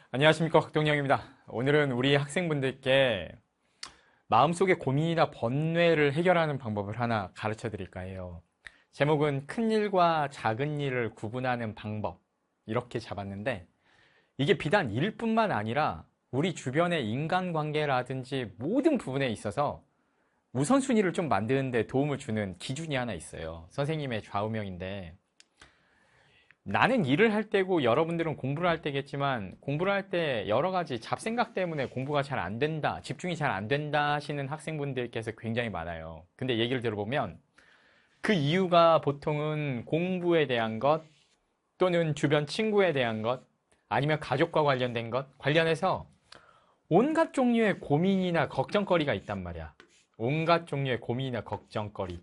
안녕하십니까, 각동영입니다. 오늘은 우리 학생분들께 마음속의 고민이나 번뇌를 해결하는 방법을 하나 가르쳐 드릴까 해요. 제목은 큰 일과 작은 일을 구분하는 방법, 이렇게 잡았는데, 이게 비단 일뿐만 아니라 우리 주변의 인간관계라든지 모든 부분에 있어서 우선순위를 좀 만드는 데 도움을 주는 기준이 하나 있어요. 선생님의 좌우명인데, 나는 일을 할 때고 여러분들은 공부를 할 때겠지만, 공부를 할 때 여러 가지 잡생각 때문에 공부가 잘 안 된다, 집중이 잘 안 된다 하시는 학생분들께서 굉장히 많아요. 근데 얘기를 들어보면 그 이유가 보통은 공부에 대한 것, 또는 주변 친구에 대한 것, 아니면 가족과 관련된 것, 관련해서 온갖 종류의 고민이나 걱정거리가 있단 말이야. 온갖 종류의 고민이나 걱정거리.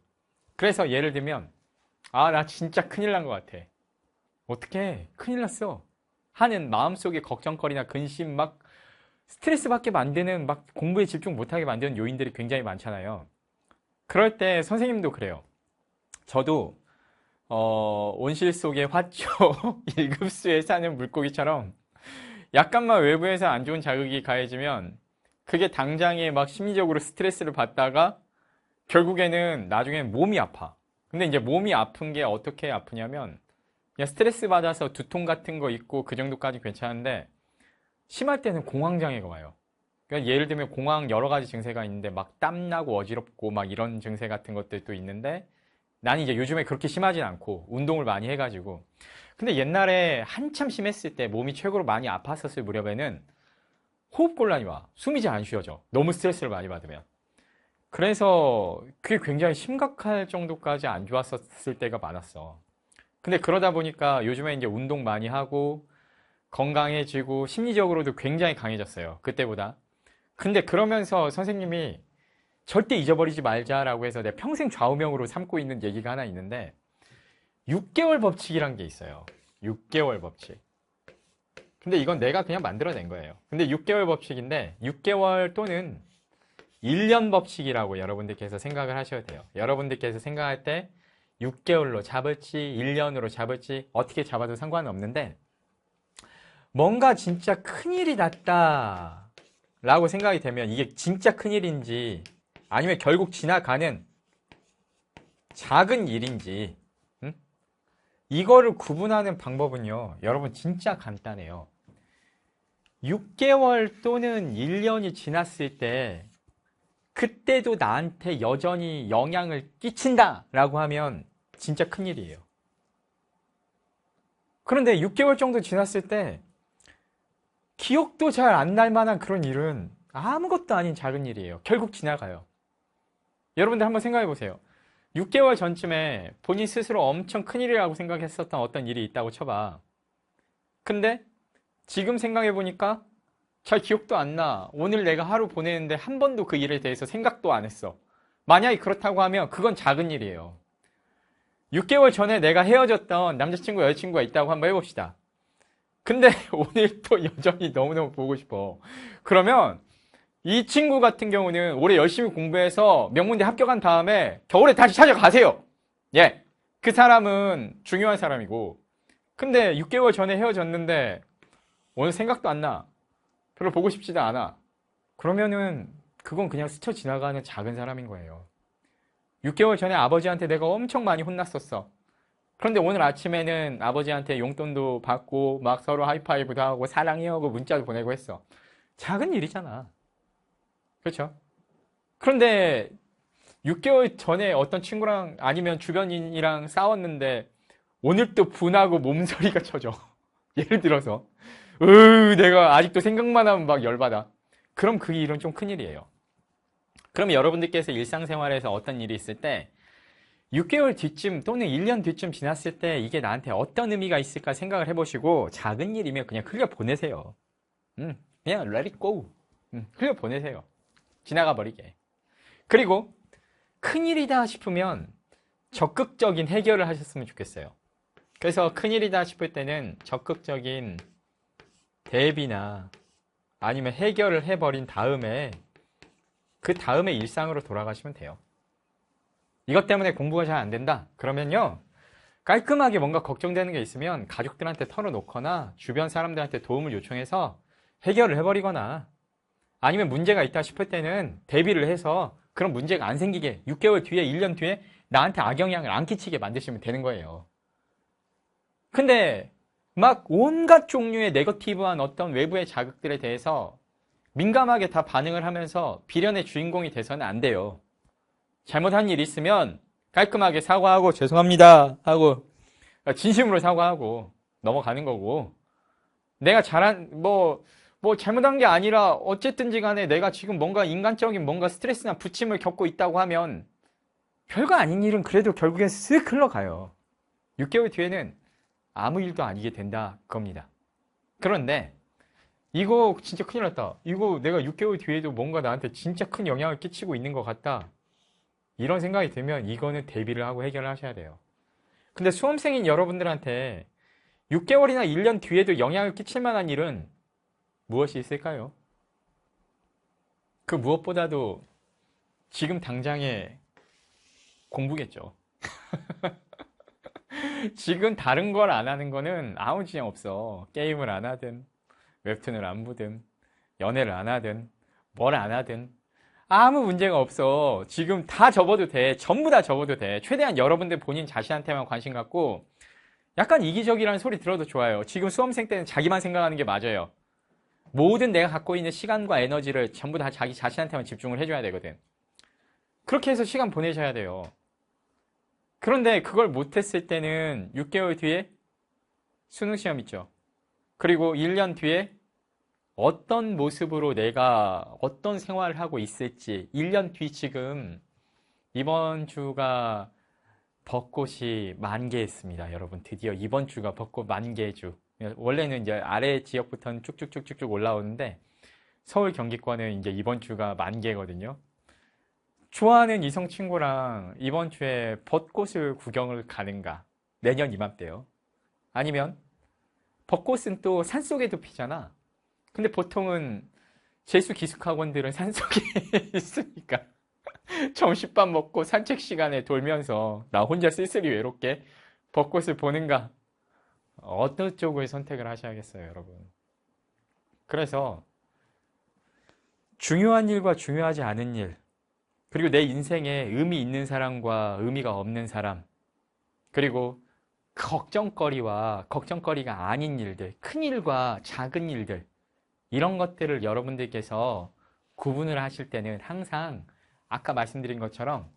그래서 예를 들면, 나 진짜 큰일 난 것 같아. 어떡해, 큰일 났어 하는 마음속에 걱정거리나 근심, 막 스트레스 받게 만드는, 막 공부에 집중 못하게 만드는 요인들이 굉장히 많잖아요. 그럴 때 선생님도 그래요. 저도 온실 속의 화초 1급수에 사는 물고기처럼 약간만 외부에서 안 좋은 자극이 가해지면 그게 당장에 막 심리적으로 스트레스를 받다가 결국에는 나중엔 몸이 아파. 근데 이제 몸이 아픈 게 어떻게 아프냐면, 그냥 스트레스 받아서 두통 같은 거 있고 그 정도까지 괜찮은데, 심할 때는 공황장애가 와요. 그러니까 예를 들면 공황 여러 가지 증세가 있는데, 막 땀나고 어지럽고 막 이런 증세 같은 것들도 있는데, 나는 이제 요즘에 그렇게 심하진 않고 운동을 많이 해가지고. 근데 옛날에 한참 심했을 때, 몸이 최고로 많이 아팠었을 무렵에는 호흡곤란이 와. 숨이 잘 안 쉬어져, 너무 스트레스를 많이 받으면. 그래서 그게 굉장히 심각할 정도까지 안 좋았었을 때가 많았어. 근데 그러다 보니까 요즘에 이제 운동 많이 하고 건강해지고 심리적으로도 굉장히 강해졌어요, 그때보다. 근데 그러면서 선생님이 절대 잊어버리지 말자라고 해서 내 평생 좌우명으로 삼고 있는 얘기가 하나 있는데, 6개월 법칙이란 게 있어요. 6개월 법칙. 근데 이건 내가 그냥 만들어낸 거예요. 근데 6개월 법칙인데, 6개월 또는 1년 법칙이라고 여러분들께서 생각을 하셔야 돼요. 여러분들께서 생각할 때 6개월로 잡을지 1년으로 잡을지 어떻게 잡아도 상관은 없는데, 뭔가 진짜 큰일이 났다 라고 생각이 되면 이게 진짜 큰일인지, 아니면 결국 지나가는 작은 일인지, 이거를 구분하는 방법은요, 여러분 진짜 간단해요. 6개월 또는 1년이 지났을 때 그때도 나한테 여전히 영향을 끼친다 라고 하면 진짜 큰일이에요. 그런데 6개월 정도 지났을 때 기억도 잘 안 날 만한 그런 일은 아무것도 아닌 작은 일이에요. 결국 지나가요. 여러분들 한번 생각해 보세요. 6개월 전쯤에 본인 스스로 엄청 큰일이라고 생각했었던 어떤 일이 있다고 쳐봐. 근데 지금 생각해 보니까 잘 기억도 안 나. 오늘 내가 하루 보내는데 한 번도 그 일에 대해서 생각도 안 했어. 만약에 그렇다고 하면 그건 작은 일이에요. 6개월 전에 내가 헤어졌던 남자친구, 여자친구가 있다고 한번 해봅시다. 근데 오늘 또 여전히 너무너무 보고 싶어. 그러면 이 친구 같은 경우는 올해 열심히 공부해서 명문대 합격한 다음에 겨울에 다시 찾아가세요. 예. 그 사람은 중요한 사람이고. 근데 6개월 전에 헤어졌는데 오늘 생각도 안 나. 별로 보고 싶지도 않아. 그러면은 그건 그냥 스쳐 지나가는 작은 사람인 거예요. 6개월 전에 아버지한테 내가 엄청 많이 혼났었어. 그런데 오늘 아침에는 아버지한테 용돈도 받고 막 서로 하이파이브도 하고 사랑해요 하고 문자도 보내고 했어. 작은 일이잖아. 그렇죠? 그런데 6개월 전에 어떤 친구랑 아니면 주변인이랑 싸웠는데 오늘 또 분하고 몸서리가 쳐져. 예를 들어서 내가 아직도 생각만 하면 막 열받아. 그럼 그 일은 좀 큰일이에요. 그럼 여러분들께서 일상생활에서 어떤 일이 있을 때 6개월 뒤쯤 또는 1년 뒤쯤 지났을 때 이게 나한테 어떤 의미가 있을까 생각을 해보시고, 작은 일이면 그냥 흘려보내세요. 그냥 let it go. 흘려보내세요. 지나가 버리게. 그리고 큰일이다 싶으면 적극적인 해결을 하셨으면 좋겠어요. 그래서 큰일이다 싶을 때는 적극적인 대비나 아니면 해결을 해버린 다음에 그 다음에 일상으로 돌아가시면 돼요. 이것 때문에 공부가 잘 안 된다? 그러면요, 깔끔하게 뭔가 걱정되는 게 있으면 가족들한테 털어놓거나 주변 사람들한테 도움을 요청해서 해결을 해버리거나 아니면 문제가 있다 싶을 때는 대비를 해서 그런 문제가 안 생기게 6개월 뒤에 1년 뒤에 나한테 악영향을 안 끼치게 만드시면 되는 거예요. 근데 막 온갖 종류의 네거티브한 어떤 외부의 자극들에 대해서 민감하게 다 반응을 하면서 비련의 주인공이 돼서는 안 돼요. 잘못한 일 있으면 깔끔하게 사과하고 죄송합니다 하고 진심으로 사과하고 넘어가는 거고, 내가 잘못한 게 아니라 어쨌든지 간에 내가 지금 뭔가 인간적인 뭔가 스트레스나 부침을 겪고 있다고 하면 별거 아닌 일은 그래도 결국엔 쓱 흘러가요. 6개월 뒤에는 아무 일도 아니게 된다 겁니다. 그런데 이거 진짜 큰일 났다, 이거 내가 6개월 뒤에도 뭔가 나한테 진짜 큰 영향을 끼치고 있는 것 같다, 이런 생각이 들면 이거는 대비를 하고 해결을 하셔야 돼요. 근데 수험생인 여러분들한테 6개월이나 1년 뒤에도 영향을 끼칠 만한 일은 무엇이 있을까요? 그 무엇보다도 지금 당장의 공부겠죠. 지금 다른 걸 안 하는 거는 아무 지장 없어. 게임을 안 하든 웹툰을 안 보든 연애를 안 하든 뭘 안 하든 아무 문제가 없어. 지금 다 접어도 돼. 전부 다 접어도 돼. 최대한 여러분들 본인 자신한테만 관심 갖고, 약간 이기적이라는 소리 들어도 좋아요. 지금 수험생 때는 자기만 생각하는 게 맞아요. 모든 내가 갖고 있는 시간과 에너지를 전부 다 자기 자신한테만 집중을 해줘야 되거든. 그렇게 해서 시간 보내셔야 돼요. 그런데 그걸 못했을 때는 6개월 뒤에 수능 시험 있죠. 그리고 1년 뒤에 어떤 모습으로 내가 어떤 생활을 하고 있을지. 1년 뒤 지금 이번 주가 벚꽃이 만개했습니다. 여러분, 드디어 이번 주가 벚꽃 만개주. 원래는 이제 아래 지역부터는 쭉쭉쭉쭉쭉 올라오는데 서울 경기권은 이제 이번 주가 만개거든요. 좋아하는 이성 친구랑 이번 주에 벚꽃을 구경을 가는가? 내년 이맘때요. 아니면 벚꽃은 또 산속에도 피잖아. 근데 보통은 재수 기숙학원들은 산속에 있으니까 점심밥 먹고 산책 시간에 돌면서 나 혼자 쓸쓸히 외롭게 벚꽃을 보는가? 어떤 쪽을 선택을 하셔야겠어요, 여러분. 그래서 중요한 일과 중요하지 않은 일, 그리고 내 인생에 의미 있는 사람과 의미가 없는 사람, 그리고 걱정거리와 걱정거리가 아닌 일들, 큰 일과 작은 일들, 이런 것들을 여러분들께서 구분을 하실 때는 항상 아까 말씀드린 것처럼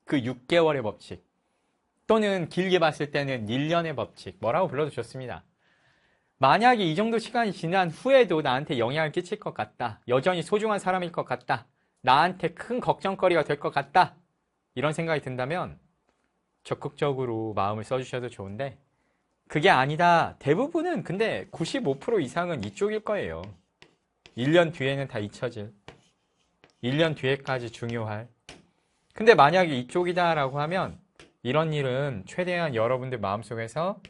그 6개월의 법칙, 또는 길게 봤을 때는 1년의 법칙, 뭐라고 불러도 좋습니다. 만약에 이 정도 시간이 지난 후에도 나한테 영향을 끼칠 것 같다, 여전히 소중한 사람일 것 같다, 나한테 큰 걱정거리가 될 것 같다, 이런 생각이 든다면 적극적으로 마음을 써주셔도 좋은데, 그게 아니다. 대부분은 근데 95% 이상은 이쪽일 거예요. 1년 뒤에는 다 잊혀질, 1년 뒤에까지 중요할. 근데 만약에 이쪽이다라고 하면 이런 일은 최대한 여러분들 마음속에서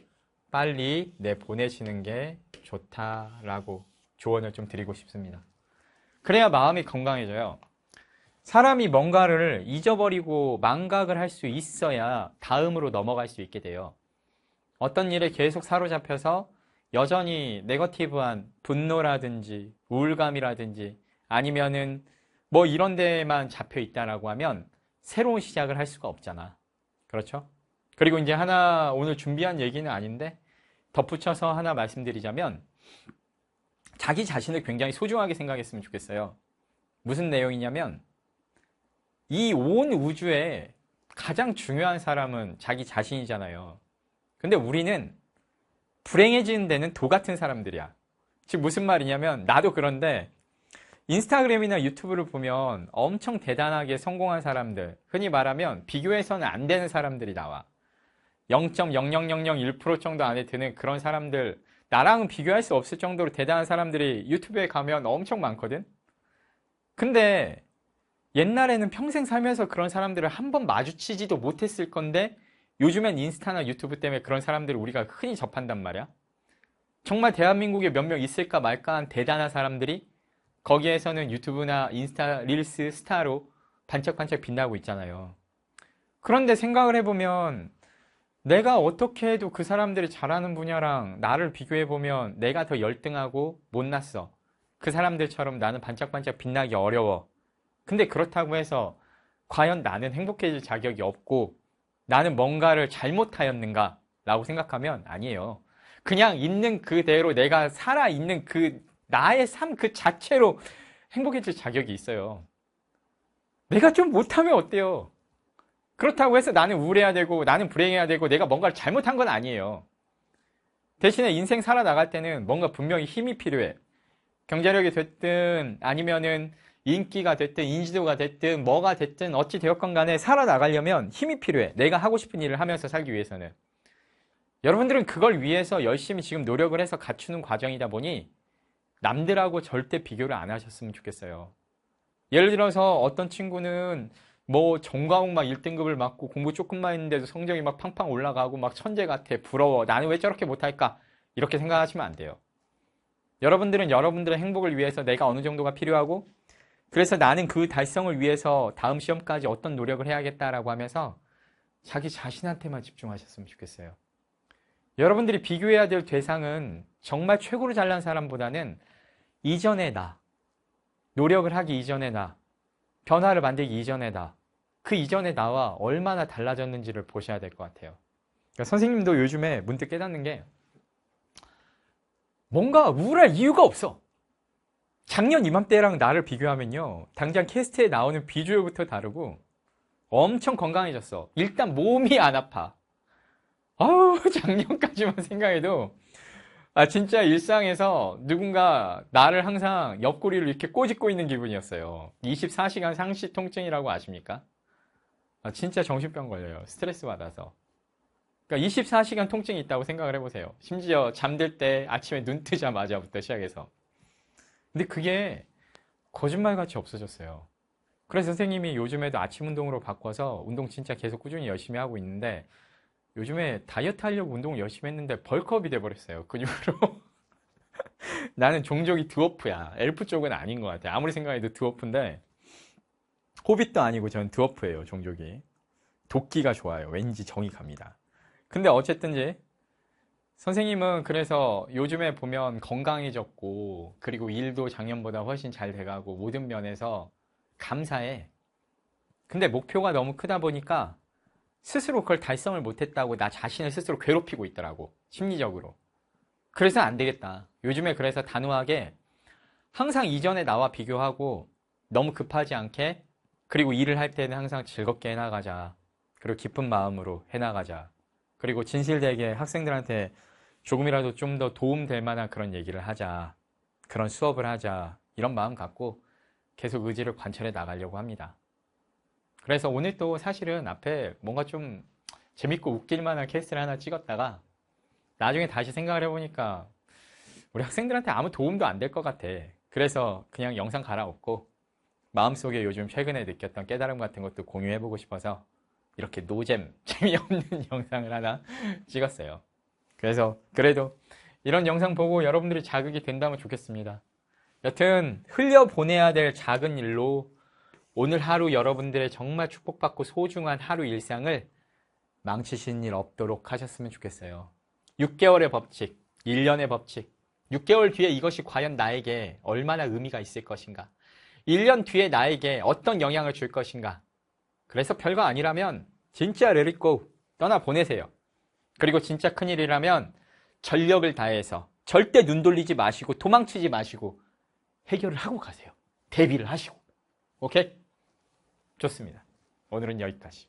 빨리 내보내시는 게 좋다라고 조언을 좀 드리고 싶습니다. 그래야 마음이 건강해져요. 사람이 뭔가를 잊어버리고 망각을 할 수 있어야 다음으로 넘어갈 수 있게 돼요. 어떤 일에 계속 사로잡혀서 여전히 네거티브한 분노라든지 우울감이라든지 아니면은 뭐 이런 데만 잡혀 있다라고 하면 새로운 시작을 할 수가 없잖아. 그렇죠? 그리고 이제 하나 오늘 준비한 얘기는 아닌데 덧붙여서 하나 말씀드리자면, 자기 자신을 굉장히 소중하게 생각했으면 좋겠어요. 무슨 내용이냐면, 이 온 우주에 가장 중요한 사람은 자기 자신이잖아요. 근데 우리는 불행해지는 데는 도 같은 사람들이야. 즉 무슨 말이냐면, 나도 그런데 인스타그램이나 유튜브를 보면 엄청 대단하게 성공한 사람들, 흔히 말하면 비교해서는 안 되는 사람들이 나와. 0.00001% 정도 안에 드는 그런 사람들, 나랑은 비교할 수 없을 정도로 대단한 사람들이 유튜브에 가면 엄청 많거든. 근데 옛날에는 평생 살면서 그런 사람들을 한 번 마주치지도 못했을 건데 요즘엔 인스타나 유튜브 때문에 그런 사람들을 우리가 흔히 접한단 말이야. 정말 대한민국에 몇 명 있을까 말까한 대단한 사람들이 거기에서는 유튜브나 인스타 릴스 스타로 반짝반짝 빛나고 있잖아요. 그런데 생각을 해보면 내가 어떻게 해도 그 사람들이 잘하는 분야랑 나를 비교해보면 내가 더 열등하고 못났어. 그 사람들처럼 나는 반짝반짝 빛나기 어려워. 근데 그렇다고 해서 과연 나는 행복해질 자격이 없고 나는 뭔가를 잘못하였는가? 라고 생각하면 아니에요. 그냥 있는 그대로 내가 살아있는 그 나의 삶 그 자체로 행복해질 자격이 있어요. 내가 좀 못하면 어때요? 그렇다고 해서 나는 우울해야 되고 나는 불행해야 되고 내가 뭔가를 잘못한 건 아니에요. 대신에 인생 살아나갈 때는 뭔가 분명히 힘이 필요해. 경제력이 됐든 아니면은 인기가 됐든 인지도가 됐든 뭐가 됐든 어찌 되었건 간에 살아나가려면 힘이 필요해. 내가 하고 싶은 일을 하면서 살기 위해서는. 여러분들은 그걸 위해서 열심히 지금 노력을 해서 갖추는 과정이다 보니 남들하고 절대 비교를 안 하셨으면 좋겠어요. 예를 들어서 어떤 친구는 뭐 전과목 막 1등급을 맞고 공부 조금만 했는데도 성적이 막 팡팡 올라가고 막 천재 같아. 부러워. 나는 왜 저렇게 못할까? 이렇게 생각하시면 안 돼요. 여러분들은 여러분들의 행복을 위해서 내가 어느 정도가 필요하고 그래서 나는 그 달성을 위해서 다음 시험까지 어떤 노력을 해야겠다라고 하면서 자기 자신한테만 집중하셨으면 좋겠어요. 여러분들이 비교해야 될 대상은 정말 최고로 잘난 사람보다는 이전의 나, 노력을 하기 이전의 나, 변화를 만들기 이전의 나, 그 이전의 나와 얼마나 달라졌는지를 보셔야 될 것 같아요. 그러니까 선생님도 요즘에 문득 깨닫는 게 뭔가 우울할 이유가 없어. 작년 이맘때랑 나를 비교하면요. 당장 캐스트에 나오는 비주얼부터 다르고 엄청 건강해졌어. 일단 몸이 안 아파. 아우 작년까지만 생각해도 진짜 일상에서 누군가 나를 항상 옆구리를 이렇게 꼬집고 있는 기분이었어요. 24시간 상시 통증이라고 아십니까? 진짜 정신병 걸려요. 스트레스 받아서. 그러니까 24시간 통증이 있다고 생각을 해보세요. 심지어 잠들 때 아침에 눈 뜨자마자부터 시작해서. 근데 그게 거짓말같이 없어졌어요. 그래서 선생님이 요즘에도 아침 운동으로 바꿔서 운동 진짜 계속 꾸준히 열심히 하고 있는데 요즘에 다이어트 하려고 운동을 열심히 했는데 벌크업이 돼버렸어요. 근육으로. 나는 종족이 드워프야. 엘프 쪽은 아닌 것 같아. 아무리 생각해도 드워프인데 호빗도 아니고 저는 드워프예요. 종족이. 도끼가 좋아요. 왠지 정이 갑니다. 근데 어쨌든지 선생님은 그래서 요즘에 보면 건강해졌고 그리고 일도 작년보다 훨씬 잘 돼가고 모든 면에서 감사해. 근데 목표가 너무 크다 보니까 스스로 그걸 달성을 못했다고 나 자신을 스스로 괴롭히고 있더라고. 심리적으로. 그래서 안 되겠다. 요즘에 그래서 단호하게 항상 이전에 나와 비교하고 너무 급하지 않게 그리고 일을 할 때는 항상 즐겁게 해나가자. 그리고 기쁜 마음으로 해나가자. 그리고 진실되게 학생들한테 조금이라도 좀 더 도움될 만한 그런 얘기를 하자. 그런 수업을 하자. 이런 마음 갖고 계속 의지를 관철해 나가려고 합니다. 그래서 오늘 또 사실은 앞에 뭔가 좀 재밌고 웃길 만한 케이스를 하나 찍었다가 나중에 다시 생각을 해보니까 우리 학생들한테 아무 도움도 안 될 것 같아. 그래서 그냥 영상 갈아엎고 마음속에 요즘 최근에 느꼈던 깨달음 같은 것도 공유해보고 싶어서 이렇게 노잼, 재미없는 영상을 하나 찍었어요. 그래서 그래도 이런 영상 보고 여러분들이 자극이 된다면 좋겠습니다. 여튼 흘려보내야 될 작은 일로 오늘 하루 여러분들의 정말 축복받고 소중한 하루 일상을 망치시는 일 없도록 하셨으면 좋겠어요. 6개월의 법칙, 1년의 법칙, 6개월 뒤에 이것이 과연 나에게 얼마나 의미가 있을 것인가? 1년 뒤에 나에게 어떤 영향을 줄 것인가? 그래서 별거 아니라면 진짜 let it go, 떠나보내세요. 그리고 진짜 큰일이라면 전력을 다해서 절대 눈 돌리지 마시고 도망치지 마시고 해결을 하고 가세요. 대비를 하시고. 오케이? 좋습니다. 오늘은 여기까지.